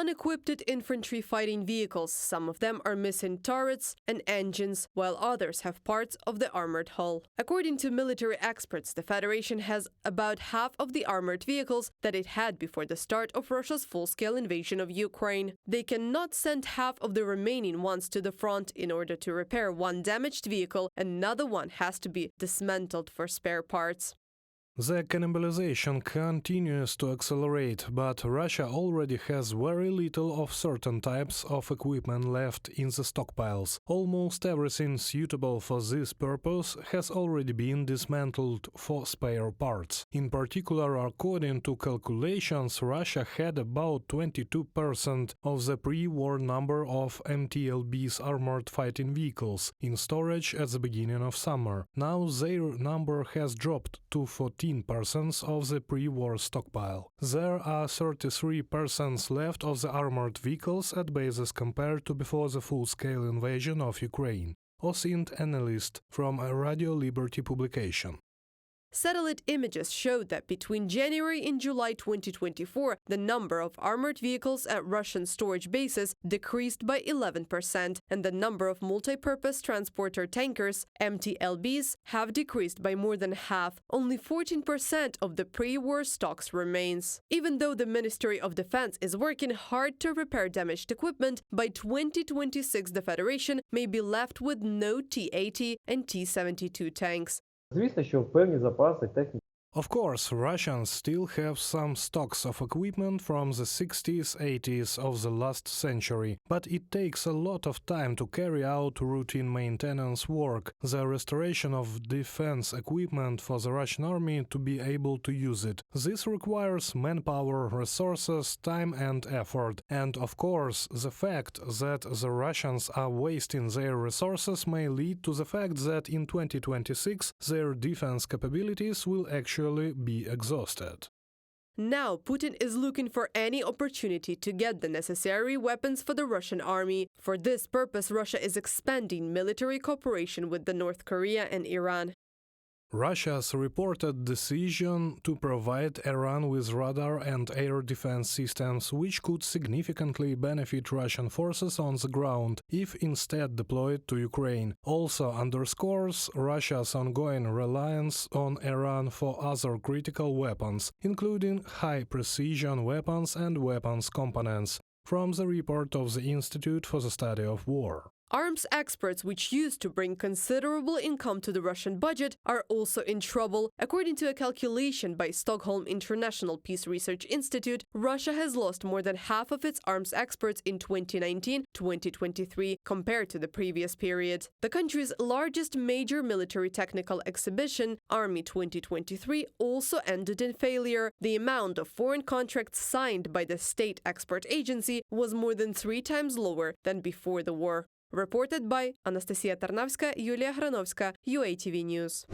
unequipped infantry fighting vehicles. Some of them are missing turrets and engines, while others have parts of the armored hull. According to military experts, the Federation has about half of the armored vehicles that it had before the start of Russia's full-scale invasion of Ukraine. They cannot send half of the remaining ones to the front. In order to repair one damaged vehicle, another one has to be dismantled for spare parts. The cannibalization continues to accelerate, but Russia already has very little of certain types of equipment left in the stockpiles. Almost everything suitable for this purpose has already been dismantled for spare parts. In particular, according to calculations, Russia had about 22% of the pre-war number of MTLB's armored fighting vehicles in storage at the beginning of summer. Now their number has dropped to 14% of the pre-war stockpile. There are 33% left of the armored vehicles at bases compared to before the full-scale invasion of Ukraine, OSINT analyst from a Radio Liberty publication. Satellite images showed that between January and July 2024, the number of armored vehicles at Russian storage bases decreased by 11%, and the number of multi-purpose transporter tankers, MTLBs, have decreased by more than half. Only 14% of the pre-war stocks remains. Even though the Ministry of Defense is working hard to repair damaged equipment, by 2026 the Federation may be left with no T-80 and T-72 tanks. Звісно, що певні запаси техніки. Of course, Russians still have some stocks of equipment from the 60s, 80s of the last century, but it takes a lot of time to carry out routine maintenance work, the restoration of defense equipment for the Russian army to be able to use it. This requires manpower, resources, time and effort. And of course, the fact that the Russians are wasting their resources may lead to the fact that in 2026 their defense capabilities will actually be exhausted. Now, Putin is looking for any opportunity to get the necessary weapons for the Russian army. For this purpose, Russia is expanding military cooperation with North Korea and Iran. Russia's reported decision to provide Iran with radar and air defense systems, which could significantly benefit Russian forces on the ground if instead deployed to Ukraine, also underscores Russia's ongoing reliance on Iran for other critical weapons, including high-precision weapons and weapons components, from the report of the Institute for the Study of War. Arms experts, which used to bring considerable income to the Russian budget, are also in trouble. According to a calculation by Stockholm International Peace Research Institute, Russia has lost more than half of its arms experts in 2019-2023 compared to the previous period. The country's largest major military technical exhibition, Army 2023, also ended in failure. The amount of foreign contracts signed by the state export agency was more than 3 times lower than before the war. Reported by Anastasia Tarnavska, Yulia Granovska, UATV News.